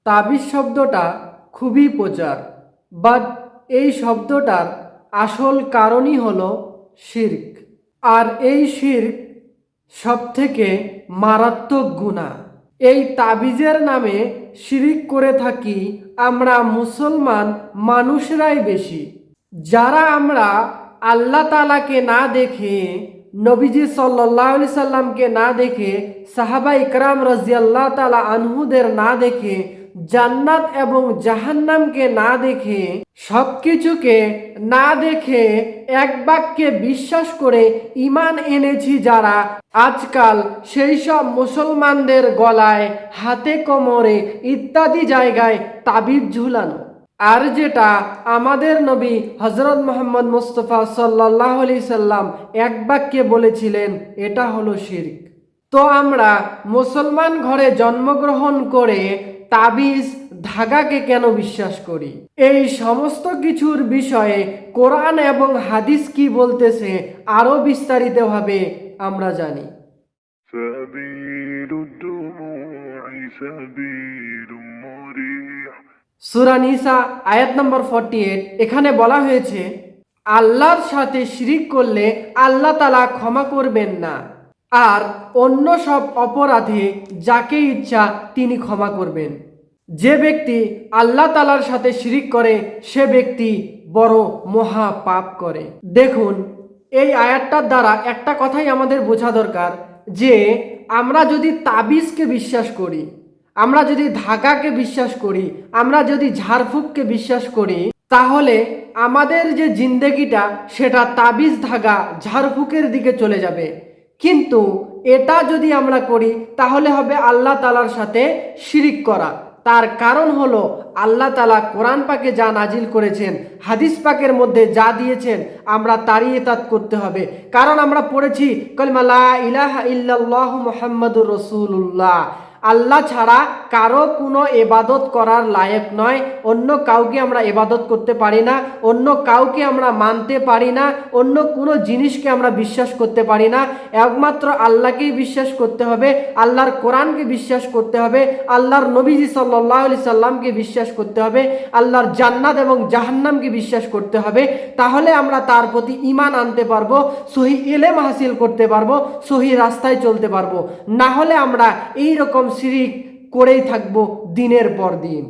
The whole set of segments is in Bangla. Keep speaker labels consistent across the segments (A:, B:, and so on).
A: তাবিজ শব্দটা খুবই প্রচার, বাট এই শব্দটার আসল কারণই হলো শিরক। আর এই শিরক সবথেকে মারাত্মক গুনাহ। এই তাবিজের নামে শিরিক করে থাকি আমরা মুসলমান মানুষরাই বেশি, যারা আমরা আল্লাহ তাআলাকে না দেখে, নবীজি সাল্লাল্লাহু আলাইহি সাল্লামকে না দেখে, সাহাবা ইকরাম রাদিয়াল্লাহু তাআলা আনহুদের না দেখে, জান্নাত এবং জাহান্নামকে না দেখে, সবকিছুকে না দেখে এক বাক্যে বিশ্বাস করে ঈমান এনেছি যারা, আজকাল সেই সব মুসলমানদের গলায়, হাতে, কোমরে ইত্যাদি জায়গায় তাবিজ ঝুলানো। আর যেটা আমাদের নবী হযরত মুহাম্মদ মুস্তাফা সাল্লাল্লাহু আলাইহি সাল্লাম এক বাক্যে বলেছিলেন, এটা হলো শিরক। তো আমরা মুসলমান ঘরে জন্মগ্রহণ করে তাবিজ ধাগাকে কেন বিশ্বাস করি? এই সমস্ত কিছুর বিষয়ে কোরআন এবং হাদিস কি বলতেছে আরো বিস্তারিতভাবে আমরা জানি। সূরা নিসা আয়াত নম্বর 48, এখানে বলা হয়েছে আল্লাহর সাথে শিরিক করলে আল্লাহ তাআলা ক্ষমা করবেন না, আর অন্য সব অপরাধে যাকে ইচ্ছা তিনি ক্ষমা করবেন। যে ব্যক্তি আল্লাহ তাআলার সাথে শিরিক করে সে ব্যক্তি বড় মহা পাপ করে। দেখুন, এই আয়াতটার দ্বারা একটা কথাই আমাদের বোঝা দরকার যে আমরা যদি তাবিজকে বিশ্বাস করি, আমরা যদি ধাগাকে বিশ্বাস করি, আমরা যদি ঝাড়ফুঁককে বিশ্বাস করি, তাহলে আমাদের যে জিন্দেগিটা সেটা তাবিজ ধাগা ঝাড়ফুঁকের দিকে চলে যাবে। কিন্তু এটা যদি আমরা করি তাহলে হবে আল্লাহ তাআলার সাথে শিরিক করা। তার কারণ হলো আল্লাহ তাআলা কোরআন পাকে যা নাজিল করেছেন, হাদিস পাকের মধ্যে যা দিয়েছেন, আমরা তারই ইতাত করতে হবে। কারণ আমরা পড়েছি কালিমা লা ইলাহা ইল্লাল্লাহু মুহাম্মাদুর রাসূলুল্লাহ, আল্লাহ ছাড়া কারো কোনো ইবাদত করার লায়েক নয়। অন্য কাউকে আমরা ইবাদত করতে পারি না, অন্য কাউকে আমরা মানতে পারি না, অন্য কোনো জিনিসকে আমরা বিশ্বাস করতে পারি না। একমাত্র আল্লাহকেই বিশ্বাস করতে হবে, আল্লাহর কোরআনকে বিশ্বাস করতে হবে, আল্লাহর নবীজি সাল্লাল্লাহু আলাইহি সাল্লামকে বিশ্বাস করতে হবে, আল্লাহর জান্নাত এবং জাহান্নামকে বিশ্বাস করতে হবে। তাহলে আমরা তার প্রতি ঈমান আনতে পারবো, সহি ইলম হাসিল করতে পারবো, সহি রাস্তায় চলতে পারবো। না হলে আমরা এই রকম শিরিক করেই থাকবো দিনের পর দিন।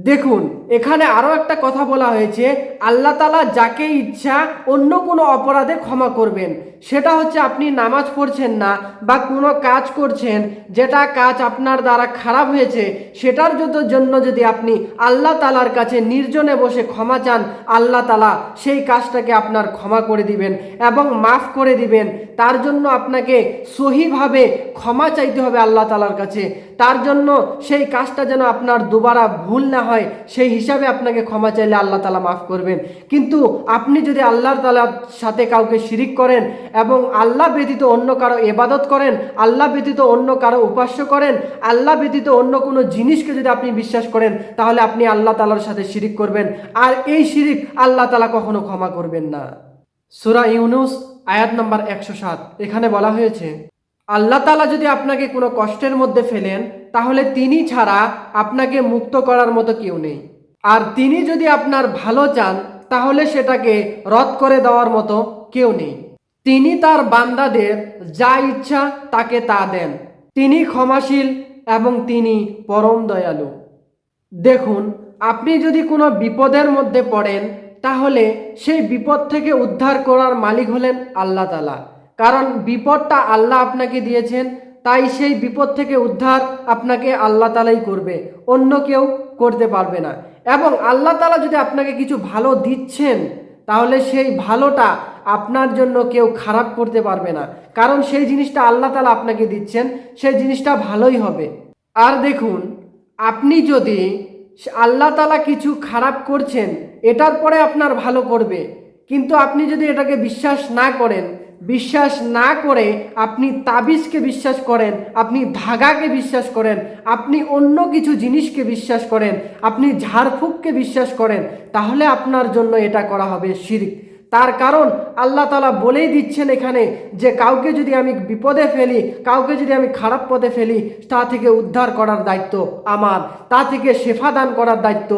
A: দেখুন, এখানে আরো একটা কথা বলা হয়েছে, আল্লাহ তাআলা যাকে ইচ্ছা অন্য কোনো অপরাধে ক্ষমা করবেন। সেটা হচ্ছে আপনি নামাজ পড়ছেন না বা কোনো কাজ করছেন, যেটা কাজ আপনার দ্বারা খারাপ হয়েছে, সেটার জন্য যদি আপনি আল্লাহ তাআলার কাছে নির্জনে বসে ক্ষমা চান, আল্লাহ তাআলা সেই কাজটাকে আপনার ক্ষমা করে দিবেন এবং মাফ করে দিবেন। তার জন্য আপনাকে সহিভাবে ক্ষমা চাইতে হবে আল্লাহ তাআলার কাছে। তার জন্য সেই কাজটা যেন আপনার দুবারা ভুল না হয়, সেই হিসাবে আপনাকে ক্ষমা চাইলে আল্লাহ তাআলা মাফ করবেন। কিন্তু আপনি যদি আল্লাহ তাআলার সাথে কাউকে শিরিক করেন এবং আল্লাহ ব্যতীত অন্য কারো ইবাদত করেন, আল্লাহ ব্যতীত অন্য কারো উপাস্য করেন, আল্লাহ ব্যতীত অন্য কোনো জিনিসকে যদি আপনি বিশ্বাস করেন, তাহলে আপনি আল্লাহ তাআলার সাথে শিরিক করবেন। আর এই শিরিক আল্লাহ তাআলা কখনো ক্ষমা করবেন না। সূরা ইউনূস আয়াত নম্বর 107, এখানে বলা হয়েছে আল্লাহ তাআলা যদি আপনাকে কোনো কষ্টের মধ্যে ফেলেন, তাহলে তিনি ছাড়া আপনাকে মুক্ত করার মতো কেউ নেই। আর তিনি যদি আপনার ভালো চান, তাহলে সেটাকে রদ করে দেওয়ার মতো কেউ নেই। তিনি তার বান্দাদের যা ইচ্ছা তাকে তা দেন। তিনি ক্ষমাশীল এবং তিনি পরম দয়ালু। দেখুন, আপনি যদি কোনো বিপদের মধ্যে পড়েন, তাহলে সেই বিপদ থেকে উদ্ধার করার মালিক হলেন আল্লাহ তাআলা। কারণ বিপদটা আল্লাহ আপনাকে দিয়েছেন, তাই সেই বিপদ থেকে উদ্ধার আপনাকে আল্লাহ তাআলাই করবে, অন্য কেউ করতে পারবে না। এবং আল্লাহ তাআলা যদি আপনাকে কিছু ভালো দিচ্ছেন, তাহলে সেই ভালোটা আপনার জন্য কেউ খারাপ করতে পারবে না। কারণ সেই জিনিসটা আল্লাহ তাআলা আপনাকে দিচ্ছেন, সেই জিনিসটা ভালোই হবে। আর দেখুন, আপনি যদি আল্লাহ তাআলা কিছু খারাপ করছেন, এটার পরে আপনার ভালো করবে, কিন্তু আপনি যদি এটাকে বিশ্বাস না করেন, বিশ্বাস না করে আপনি তাবিজকে বিশ্বাস করেন, আপনি ধাগাকে বিশ্বাস করেন, আপনি অন্য কিছু জিনিসকে বিশ্বাস করেন, আপনি ঝাড়ফুঁককে বিশ্বাস করেন, তাহলে আপনার জন্য এটা করা হবে শিরক। তার কারণ আল্লাহ তাআলা বলেই দিচ্ছেন এখানে যে কাউকে যদি আমি বিপদে ফেলি, কাউকে যদি আমি খারাপ পথে ফেলি, তা থেকে উদ্ধার করার দায়িত্ব আমার, তা থেকে শেফা দান করার দায়িত্ব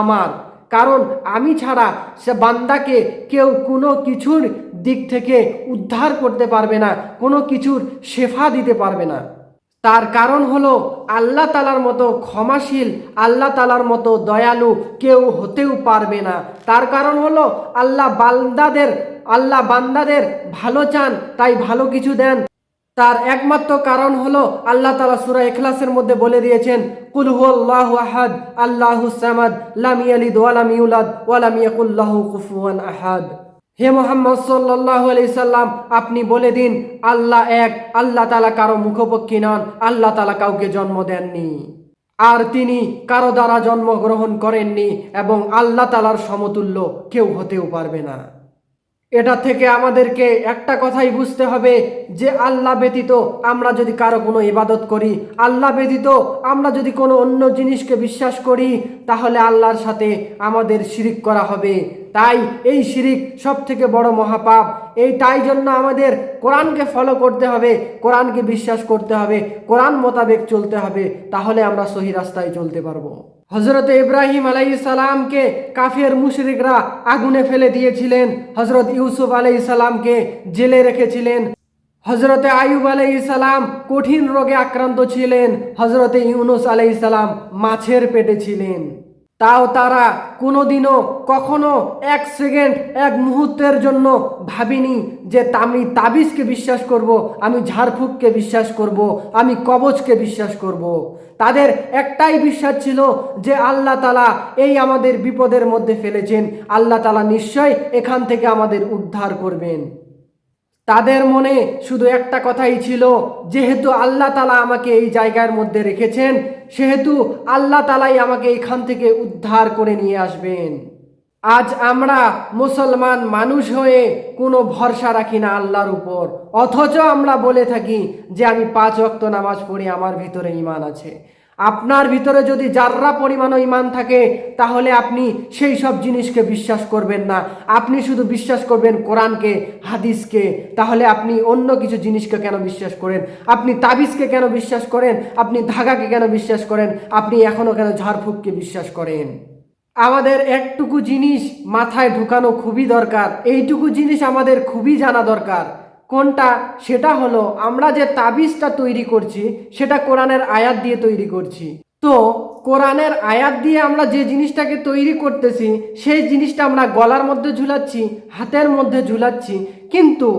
A: আমার। কারণ আমি ছাড়া সে বান্দাকে কেউ কোনো কিছুর দিক থেকে উদ্ধার করতে পারবে না, কোনো কিছুর শেফা দিতে পারবে না। তার কারণ হলো আল্লাহ তাআলার মতো ক্ষমাশীল, আল্লাহ তাআলার মতো দয়ালু কেউ হতেও পারবে না। তার কারণ হলো আল্লাহ বান্দাদের ভালো চান, তাই ভালো কিছু দেন। তার একমাত্র কারণ হলো আল্লাহ তাআলা সূরা ইখলাসের মধ্যে বলে দিয়েছেন, কুল হুয়াল্লাহু আহাদ আল্লাহুস সামাদ লাম ইয়ালিদ ওয়া লাম ইউলাদ ওয়া লাম ইয়াকুল লাহু কুফুয়ান আহাদ। হে মুহাম্মদ সাল্লাল্লাহু আলাইহি সাল্লাম, আপনি বলে দিন আল্লাহ এক, আল্লাহ তাআলা কারো মুখপক্ষী নন, আল্লাহ তাআলা কাউকে জন্ম দেননি আর তিনি কারো দ্বারা জন্মগ্রহণ করেননি এবং আল্লাহ তাআলার সমতুল্য কেউ হতেও পারবে না। এটা থেকে আমাদেরকে একটা কথাই বুঝতে হবে যে আল্লাহ ব্যতীত আমরা যদি কারো কোনো ইবাদত করি, আল্লাহ ব্যতীত আমরা যদি কোনো অন্য জিনিসকে বিশ্বাস করি, তাহলে আল্লাহর সাথে আমাদের শিরিক করা হবে। তাই এই শিরিক সব থেকে বড় মহাপাপ। তাই জন্য আমাদের কোরআনকে ফলো করতে হবে, কোরআনকে বিশ্বাস করতে হবে, কোরআন মোতাবেক চলতে হবে, তাহলে আমরা সহি রাস্তায় চলতে পারবো। হযরত ইব্রাহিম আলাইহিস সালামকে কাফের মুশরিকরা আগুনে ফেলে দিয়েছিলেন, হযরত ইউসুফ আলাইহিস সালামকে জেলে রেখেছিলেন, হযরত আইয়ুব আলাইহিস সালাম কঠিন রোগে আক্রান্ত ছিলেন, হযরত ইউনুস আলাইহিস সালাম মাছের পেটে ছিলেন। তাও তারা কোনোদিনও কখনো এক সেকেন্ড, এক মুহূর্তের জন্য ভাবিনি যে আমি তাবিজকে বিশ্বাস করব, আমি ঝাড়ফুঁককে বিশ্বাস করব, আমি কবচকে বিশ্বাস করব। তাদের একটাই বিশ্বাস ছিল যে আল্লাহ তাআলা এই আমাদের বিপদের মধ্যে ফেলেছেন, আল্লাহ তাআলা নিশ্চয় এখান থেকে আমাদের উদ্ধার করবেন। তাদের মনে শুধু একটা কথাই ছিল, যেহেতু আল্লাহ তাআলা আমাকে এই জায়গার মধ্যে রেখেছেন, সেহেতু আল্লাহ তাআলাই আমাকে এখান থেকে উদ্ধার করে নিয়ে আসবেন। আজ আমরা মুসলমান মানুষ হয়ে কোনো ভরসা রাখি না আল্লাহর উপর, অথচ আমরা বলে থাকি যে আমি 5 ওয়াক্ত নামাজ পড়ি, আমার ভিতরে ঈমান আছে। আপনার ভিতরে যদি যাররা পরিমাণও ঈমান থাকে, তাহলে আপনি সেই সব জিনিসকে বিশ্বাস করবেন না, আপনি শুধু বিশ্বাস করবেন কোরআনকে, হাদিসকে। তাহলে আপনি অন্য কিছু জিনিসকে কেন বিশ্বাস করেন? আপনি তাবিজকে কেন বিশ্বাস করেন? আপনি ধাগাকে কেন বিশ্বাস করেন? আপনি এখনো কেন ঝাড়ফুঁককে বিশ্বাস করেন? আমাদের একটুকু জিনিস মাথায় ঢুকানো খুবই দরকার, এইটুকু জিনিস আমাদের খুবই জানা দরকার। কোনটা? সেটা হলো আমরা যে তাবিজটা তৈরি করছি সেটা কোরআনের আয়াত দিয়ে তৈরি করছি। তো কোরআনের আয়াত দিয়ে আমরা যে জিনিসটাকে তৈরি করতেছি, সেই জিনিসটা আমরা গলার মধ্যে ঝুলাচ্ছি, হাতের মধ্যে ঝুলাচ্ছি, কিন্তু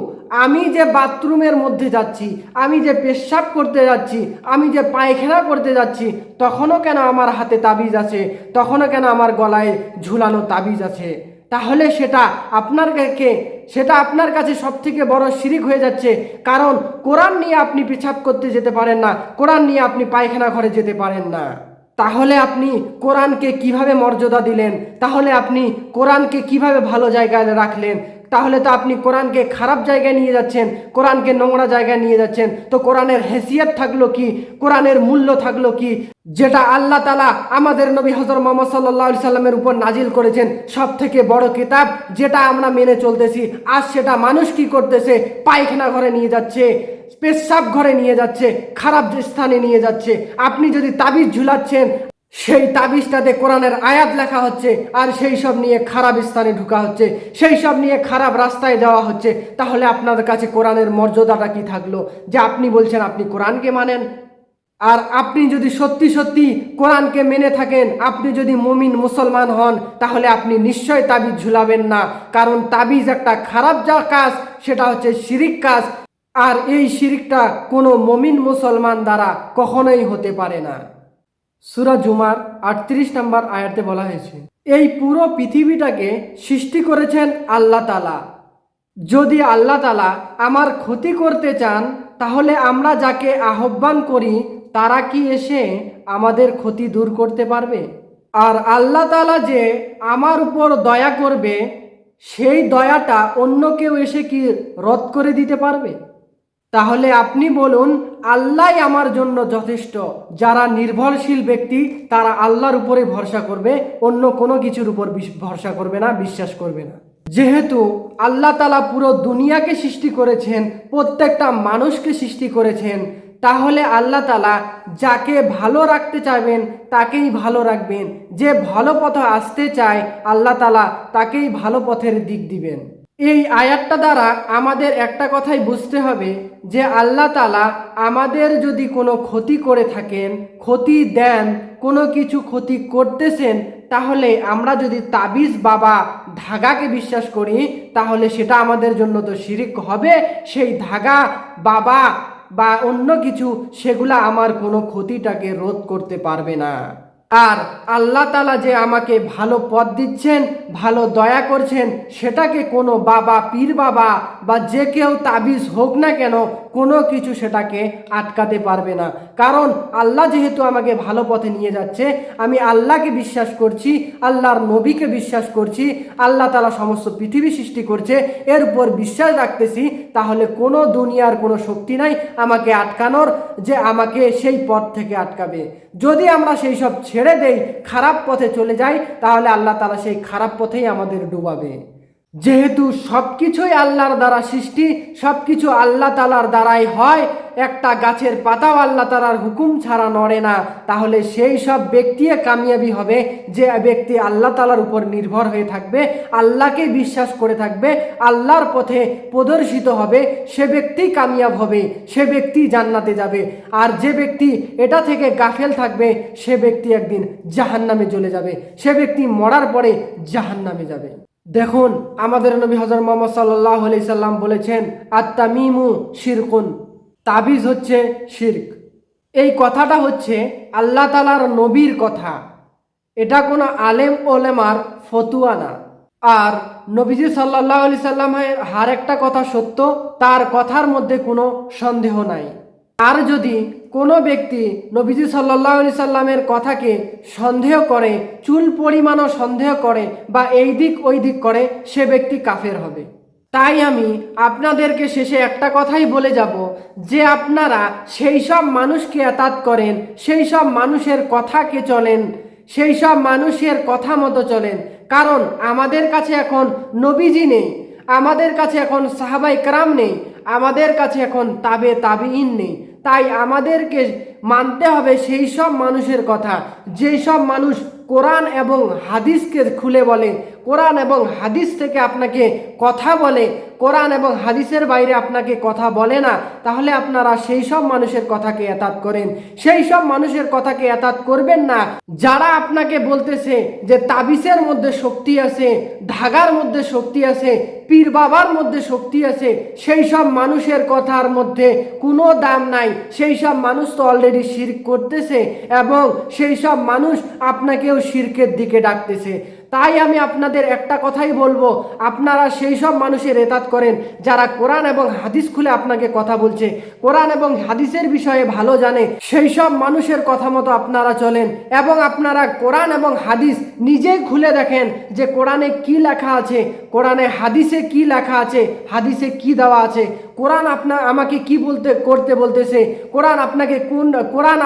A: আমি যে বাথরুমের মধ্যে যাচ্ছি, আমি যে পেশাব করতে যাচ্ছি, আমি যে পায়খানা করতে যাচ্ছি, তখনও কেন আমার হাতে তাবিজ আছে, তখনও কেন আমার গলায় ঝুলানো তাবিজ আছে? তাহলে সেটা আপনার কাছে সব থেকে বড় শিরিক হয়ে যাচ্ছে। কারণ কোরআন নিয়ে আপনি পেশাব করতে যেতে পারেন না, কোরআন নিয়ে আপনি পায়খানা ঘরে যেতে পারেন না। তাহলে আপনি কোরআনকে কিভাবে মর্যাদা দিলেন? তাহলে আপনি কোরআনকে কিভাবে ভালো জায়গায় রাখলেন? তাহলে তো আপনি কোরআনকে খারাপ জায়গায় নিয়ে যাচ্ছেন, কোরআনকে নোংরা জায়গায় নিয়ে যাচ্ছেন। তো কোরআনের হেসিয়ত থাকলো কি? কোরআনের মূল্য থাকলো কি? যেটা আল্লাহ তাআলা আমাদের নবী হযরত মুহাম্মদ সাল্লাল্লাহু আলাইহি সাল্লামের উপর নাজিল করেছেন, সব থেকে বড় কিতাব, যেটা আমরা মেনে চলতেছি, আজ সেটা মানুষ কি করতেছে? পায়খানা ঘরে নিয়ে যাচ্ছে, পেশাব ঘরে নিয়ে যাচ্ছে, খারাপ স্থানে নিয়ে যাচ্ছে। আপনি যদি তাবিজ ঝুলাচ্ছেন, সেই তাবিজটাতে কোরআনের আয়াত লেখা হচ্ছে, আর সেই সব নিয়ে খারাপ স্থানে ঢুকা হচ্ছে, সেই সব নিয়ে খারাপ রাস্তায় যাওয়া হচ্ছে, তাহলে আপনাদের কাছে কোরআনের মর্যাদাটা কি থাকলো যে আপনি বলছেন আপনি কোরআনকে মানেন? আর আপনি যদি সত্যি সত্যি কোরআনকে মেনে থাকেন, আপনি যদি মুমিন মুসলমান হন, তাহলে আপনি নিশ্চয় তাবিজ ঝুলাবেন না। কারণ তাবিজ একটা খারাপ কাজ, সেটা হচ্ছে শিরিক কাজ, আর এই শিরিকটা কোনো মুমিন মুসলমান দ্বারা কখনোই হতে পারে না। সূরা জুমার 38 নম্বর আয়াতে বলা হয়েছে, এই পুরো পৃথিবীটাকে সৃষ্টি করেছেন আল্লাহ তাআলা। যদি আল্লাহ তাআলা আমার ক্ষতি করতে চান, তাহলে আমরা যাকে আহ্বান করি তারা কি এসে আমাদের ক্ষতি দূর করতে পারবে? আর আল্লাহ তাআলা যে আমার উপর দয়া করবে, সেই দয়াটা অন্য কেউ এসে কি রদ করে দিতে পারবে? তাহলে আপনি বলুন, আল্লাহই আমার জন্য যথেষ্ট। যারা নির্ভরশীল ব্যক্তি, তারা আল্লাহর উপরে ভরসা করবে, অন্য কোনো কিছুর উপর ভরসা করবে না, বিশ্বাস করবে না। যেহেতু আল্লাহ তাআলা পুরো দুনিয়াকে সৃষ্টি করেছেন, প্রত্যেকটা মানুষকে সৃষ্টি করেছেন, তাহলে আল্লাহ তাআলা যাকে ভালো রাখতে চাইবেন তাকেই ভালো রাখবেন, যে ভালো পথে আসতে চায় আল্লাহ তাআলা তাকেই ভালো পথের দিক দিবেন। এই আয়াতটা দ্বারা আমাদের একটা কথাই বুঝতে হবে যে আল্লাহ তাআলা আমাদের যদি কোনো ক্ষতি করে থাকেন, ক্ষতি দেন, কোনো কিছু ক্ষতি করতেছেন, তাহলে আমরা যদি তাবিজ বাবা ধাগাকে বিশ্বাস করি তাহলে সেটা আমাদের জন্য তো শিরিক হবে। সেই ধাগা বাবা বা অন্য কিছু সেগুলা আমার কোনো ক্ষতিটাকে রোধ করতে পারবে না। আর আল্লাহ তাআলা যে আমাকে ভালো পথ দিচ্ছেন, ভালো দয়া করছেন, সেটাকে কোনো বাবা, পীর বাবা বা যে কেউ তাবিজ হোক না কেন, কোনো কিছু সেটাকে আটকাতে পারবে না। কারণ আল্লাহ যেহেতু আমাকে ভালো পথে নিয়ে যাচ্ছে, আমি আল্লাহকে বিশ্বাস করছি, আল্লাহর নবীকে বিশ্বাস করছি, আল্লাহ তাআলা সমস্ত পৃথিবী সৃষ্টি করছে, এর উপর বিশ্বাস রাখতেছি, তাহলে কোনো দুনিয়ার কোনো শক্তি নাই আমাকে আটকানোর, যে আমাকে সেই পথ থেকে আটকাবে। যদি আমরা সেই সব ছেড়ে দেই, খারাপ পথে চলে যাই, তাহলে আল্লাহ তাআলা সেই খারাপ পথেই আমাদের ডুবাবে। যেহেতু সব কিছুই আল্লাহর দ্বারা সৃষ্টি, সব কিছু আল্লাহ তাআলার দ্বারাই হয়, একটা গাছের পাতাও আল্লাহ তাআলার হুকুম ছাড়া নড়ে না, তাহলে সেই সব ব্যক্তি কামিয়াবি হবে যে ব্যক্তি আল্লাহ তাআলার উপর নির্ভর হয়ে থাকবে, আল্লাহকে বিশ্বাস করে থাকবে, আল্লাহর পথে প্রদর্শিত হবে, সে ব্যক্তি কামিয়াব হবে, সে ব্যক্তি জান্নাতে যাবে। আর যে ব্যক্তি এটা থেকে গাফেল থাকবে সে ব্যক্তি একদিন জাহান্নামে চলে যাবে, সে ব্যক্তি মরার পরে জাহান্নামে যাবে। দেখুন, আমাদের নবী হযরত মুহাম্মদ সাল্লাল্লাহু আলাইহি সাল্লাম বলেছেন, আত-তামিমু শিরকুন, তাবিজ হচ্ছে শিরক। এই কথাটা হচ্ছে আল্লাহ তাআলার নবীর কথা, এটা কোনো আলেম ওলেমার ফতুয়া না। আর নবীজি সাল্লাল্লাহু আলাইহি সাল্লামের হার একটা কথা সত্য, তার কথার মধ্যে কোনো সন্দেহ নাই। আর যদি কোনো ব্যক্তি নবীজি সাল্লাল্লাহু আলাইহি সাল্লামের কথাকে সন্দেহ করে, চুল পরিমাণও সন্দেহ করে বা এই দিক ওই দিক করে, সে ব্যক্তি কাফের হবে। তাই আমি আপনাদেরকে শেষে একটা কথাই বলে যাব, যে আপনারা সেই সব মানুষকে এতাত করেন, সেই সব মানুষের কথাকে চলেন, সেই সব মানুষের কথা মতো চলেন। কারণ আমাদের কাছে এখন নবীজি নেই, আমাদের কাছে এখন সাহাবায়ে কেরাম নেই, আমাদের কাছে এখন তাবেঈন নেই। তাই আমাদেরকে মানতে হবে সেই সব মানুষের কথা, যেই সব মানুষ কোরআন এবং হাদিসকে খুলে বলে, কোরআন এবং হাদিস থেকে আপনাকে কথা বলে, কোরআন এবং হাদিসের বাইরে আপনাকে কথা বলে না। তাহলে আপনারা সেই সব মানুষের কথাকে এতাত করেন, সেই সব মানুষের কথাকে এতাত করবেন না যারা আপনাকে বলতেছে যে তাবিজের মধ্যে শক্তি আছে, ধাগার মধ্যে শক্তি আছে, পীর বাবার মধ্যে শক্তি আছে। সেই সব মানুষের কথার মধ্যে কোনো দাম নাই, সেই সব মানুষ তো অলরেডি শিরক করতেছে এবং সেই সব মানুষ আপনাকেও শিরকের দিকে ডাকতেছে। তাই আমি আপনাদের একটা কথাই বলবো, আপনারা সেই সব মানুষের এতাত করেন যারা কোরআন এবং হাদিস খুলে আপনাকে কথা বলছে, কোরআন এবং হাদিসের বিষয়ে ভালো জানে, সেই সব মানুষের কথা মতো আপনারা চলেন এবং আপনারা কোরআন এবং হাদিস নিজেই খুলে দেখেন যে কোরআনে কি লেখা আছে, কোরআনে হাদিসে কি লেখা আছে, হাদিসে কি দেওয়া আছে, কোরআন আমাকে কি করতে বলতেছে, কোরআন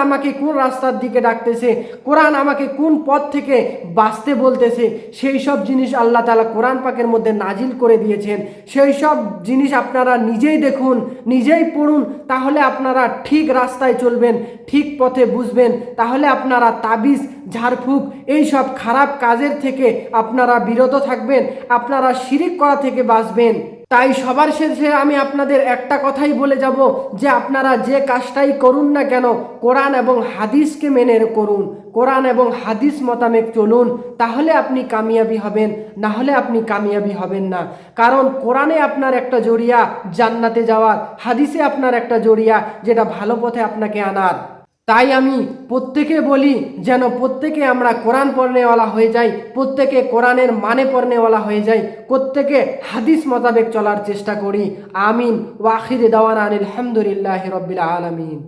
A: আমাকে কোন রাস্তার দিকে ডাকতেছে, কোরআন আমাকে কোন পথ থেকে বাঁচতে বলতেছে, সেই সব জিনিস আল্লাহ তাআলা কোরআন পাকের মধ্যে নাজিল করে দিয়েছেন। সেই সব জিনিস আপনারা নিজেই দেখুন, নিজেই পড়ুন, তাহলে আপনারা ঠিক রাস্তায় চলবেন, ঠিক পথে বুঝবেন। তাহলে আপনারা তাবিজ, ঝাড়ফুঁক, এই সব খারাপ কাজের থেকে আপনারা বিরত থাকবেন, আপনারা শিরিক করা থেকে বাঁচবেন। তাই সবার শেষে আমি আপনাদের একটা কথাই বলে যাব, যে আপনারা যে কাজটাই করুন না কেন কোরআন এবং হাদিসকে মেনে করুন, কোরআন এবং হাদিস মোতাবেক চলুন, তাহলে আপনি কামিয়াবি হবেন, না হলে আপনি কামিয়াবি হবেন না। কারণ কোরআনে আপনার একটা জড়িয়া জান্নাতে যাওয়ার, হাদিসে আপনার একটা জড়িয়া যেটা ভালো পথে আপনাকে আনার। তাই আমি প্রত্যেকে বলি যেন প্রত্যেকে আমরা কোরআন পড়নেওয়ালা হয়ে যাই, প্রত্যেকে কোরআনের মানে পড়নেওয়ালা হয়ে যাই, প্রত্যেকে হাদিস মোতাবেক চলার চেষ্টা করি। আমিন। ওয়া আখির দাওয়ানা আলহামদুলিল্লাহি রাব্বিল আলামিন।